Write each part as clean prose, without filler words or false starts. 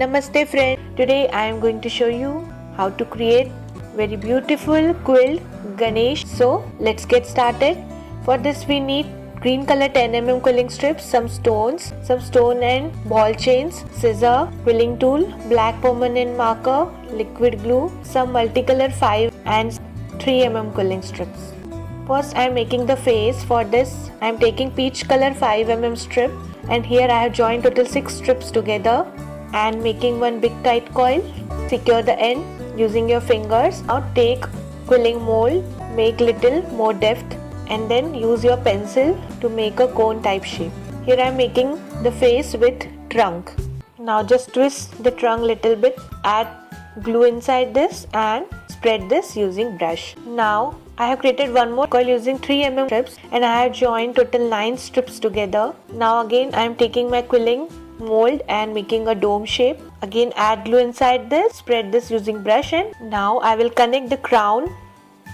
Namaste friend. Today I am going to show you how to create very beautiful quilt Ganesh. So let's get started. For this we need green color 10 mm quilling strips, some stones, some stone and ball chains, scissor, quilling tool, black permanent marker, liquid glue, some multicolor 5 and 3 mm quilling strips. First I am making the face. For this I am taking peach color 5 mm strip, and here I have joined total 6 strips together and making one big tight coil. Secure the end using your fingers. Now take quilling mold, make little more depth, and then use your pencil to make a cone type shape. Here I am making the face with trunk. Now just twist the trunk little bit, add glue inside this and spread this using brush. Now I have created one more coil using 3 mm strips, and I have joined total 9 strips together. Now again I am taking my quilling mold and making a dome shape. Again add glue inside this, spread this using brush, and now I will connect the crown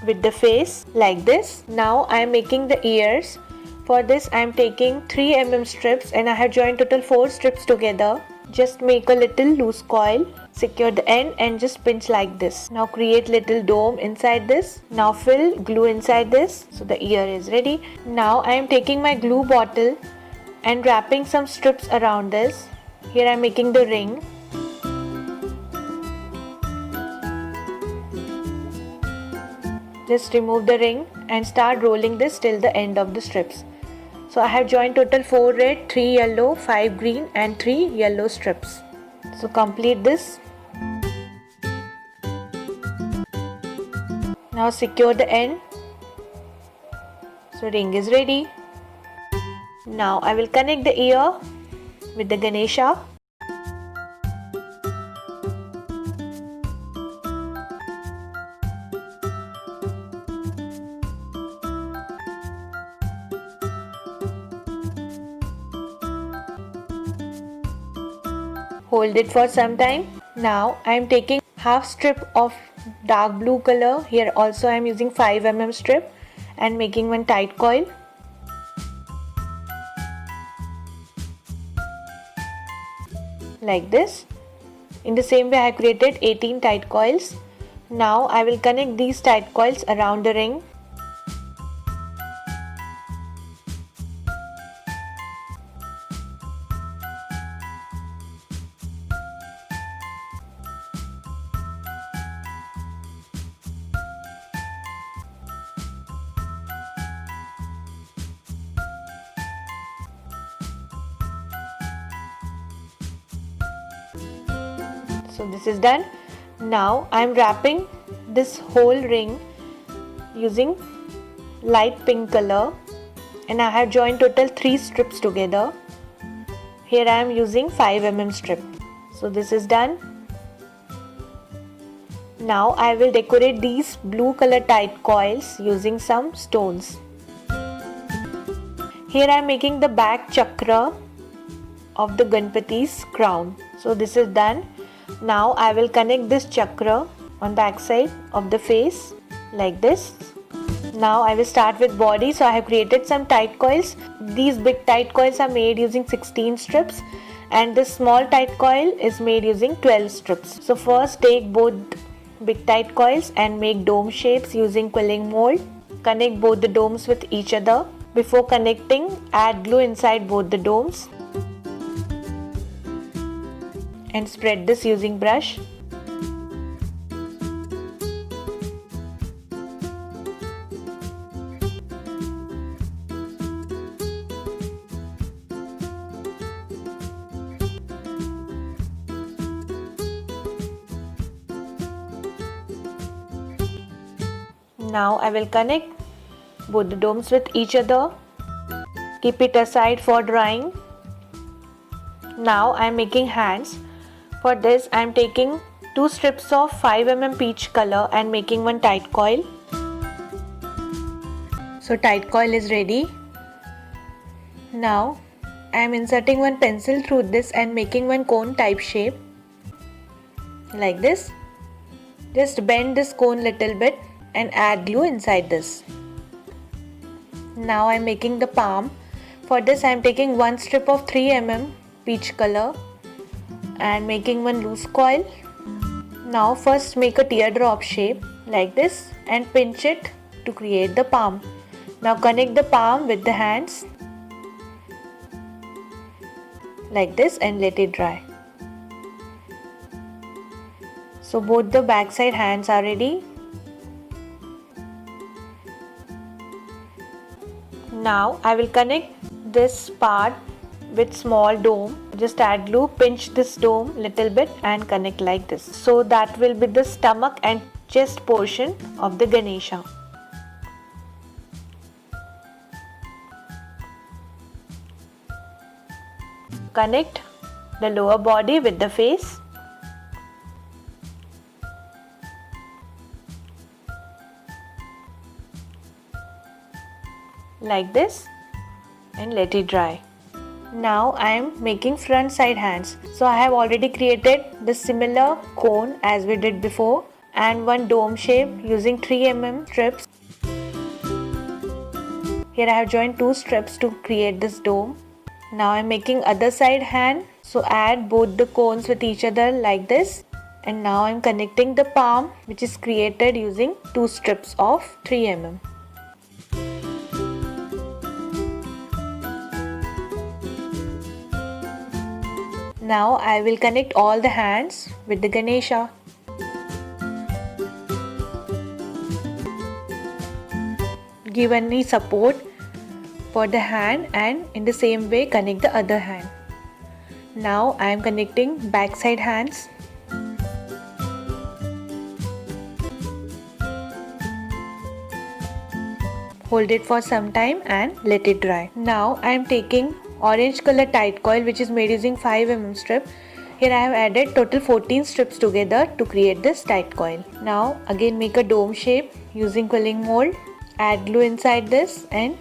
with the face like this. Now I am making the ears. For this I am taking 3 mm strips, and I have joined total 4 strips together. Just make a little loose coil, secure the end and just pinch like this. Now create little dome inside this. Now fill glue inside this, so the ear is ready. Now I am taking my glue bottle and wrapping some strips around this. Here I am making the ring. Just remove the ring and start rolling this till the end of the strips. So I have joined total 4 red, 3 yellow, 5 green and 3 yellow strips. So complete this. Now secure the end. So ring is ready. Now I will connect the ear with the Ganesha. Hold it for some time. Now I am taking half strip of dark blue color. Here also I am using 5 mm strip and making one tight coil. Like this. In the same way I have created 18 tight coils. Now I will connect these tight coils around the ring. So this is done. Now I am wrapping this whole ring using light pink color, and I have joined total 3 strips together. Here I am using 5 mm strip. So this is done. Now I will decorate these blue color tight coils using some stones. Here I am making the back chakra of the Ganpati's crown. So this is done. Now I will connect this chakra on back side of the face like this. Now I will start with body. So I have created some tight coils. These big tight coils are made using 16 strips, and this small tight coil is made using 12 strips. So first take both big tight coils and make dome shapes using quilling mold. Connect both the domes with each other. Before connecting, add glue inside both the domes and spread this using brush. Now I will connect both the domes with each other. Keep it aside for drying. Now I am making hands. For this I am taking 2 strips of 5 mm peach color and making one tight coil. So tight coil is ready. Now I am inserting one pencil through this and making one cone type shape like this. Just bend this cone little bit and add glue inside this. Now I am making the palm. For this I am taking one strip of 3 mm peach color and making one loose coil. Now first make a teardrop shape like this and pinch it to create the palm. Now connect the palm with the hands like this and let it dry. So both the backside hands are ready. Now I will connect this part with small dome. Just add glue, pinch this dome little bit and connect like this. So that will be the stomach and chest portion of the Ganesha. Connect the lower body with the face. Like this and let it dry. Now I am making front side hands. So I have already created the similar cone as we did before and one dome shape using 3 mm strips. Here I have joined 2 strips to create this dome. Now I am making other side hand. So add both the cones with each other like this. And now I am connecting the palm which is created using 2 strips of 3 mm. Now I will connect all the hands with the Ganesha. Give any support for the hand and in the same way connect the other hand. Now I am connecting backside hands. Hold it for some time and let it dry. Now I am taking orange color tight coil which is made using 5 mm strip. Here I have added total 14 strips together to create this tight coil. Now again make a dome shape using quilling mold. Add glue inside this and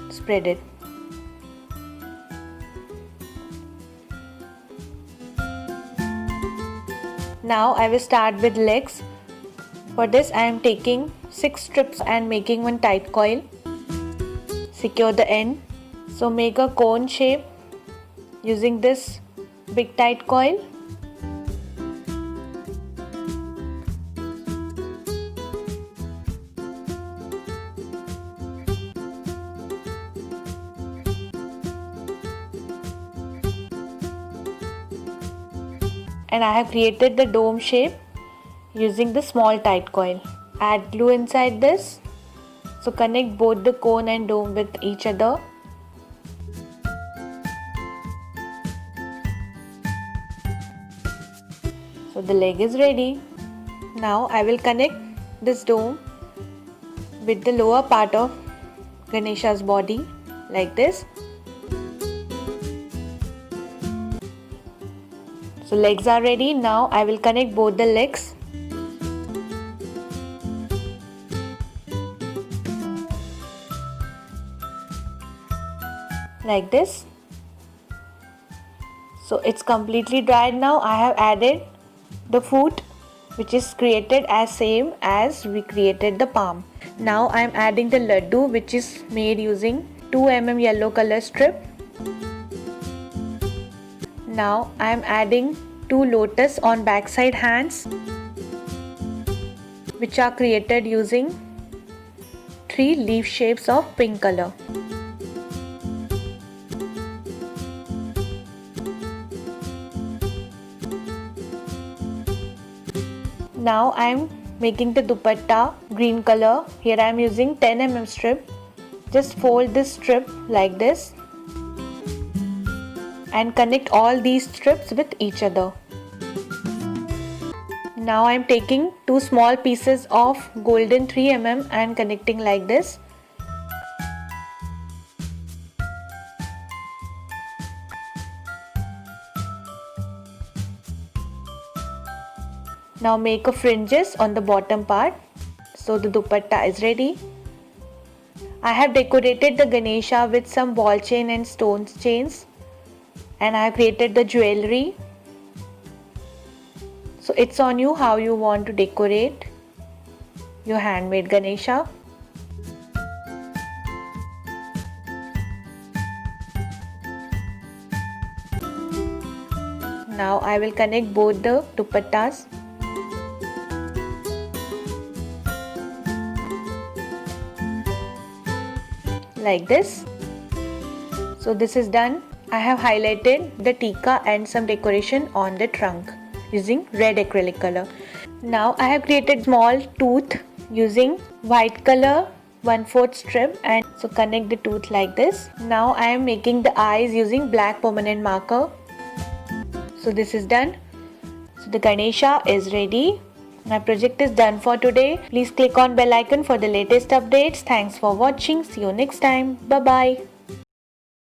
spread it. Now I will start with legs. For this I am taking 6 strips and making one tight coil. Secure the end. So make a cone shape using this big tight coil. And I have created the dome shape using the small tight coil. Add glue inside this. So connect both the cone and dome with each other. So the leg is ready. Now I will connect this dome with the lower part of Ganesha's body like this. So legs are ready. Now I will connect both the legs. Like this. So it's completely dried now. I have added the foot which is created as same as we created the palm. Now I am adding the laddu which is made using 2 mm yellow color strip. Now I am adding 2 lotus on backside hands which are created using 3 leaf shapes of pink color. Now I am making the dupatta green color. Here I am using 10 mm strip. Just fold this strip like this and connect all these strips with each other. Now I am taking 2 small pieces of golden 3 mm and connecting like this. Now make a fringes on the bottom part. So the dupatta is ready. I have decorated the Ganesha with some ball chain and stones chains, and I have created the jewelry. So it's on you how you want to decorate your handmade Ganesha. Now I will connect both the dupattas. Like this. So this is done. I have highlighted the tika and some decoration on the trunk using red acrylic color. Now I have created small tooth using white color 1/4 strip, and so connect the tooth like this. Now I am making the eyes using black permanent marker. So this is done. So the Ganesha is ready. My project is done for today. Please click on bell icon for the latest updates. Thanks for watching. See you next time. Bye bye.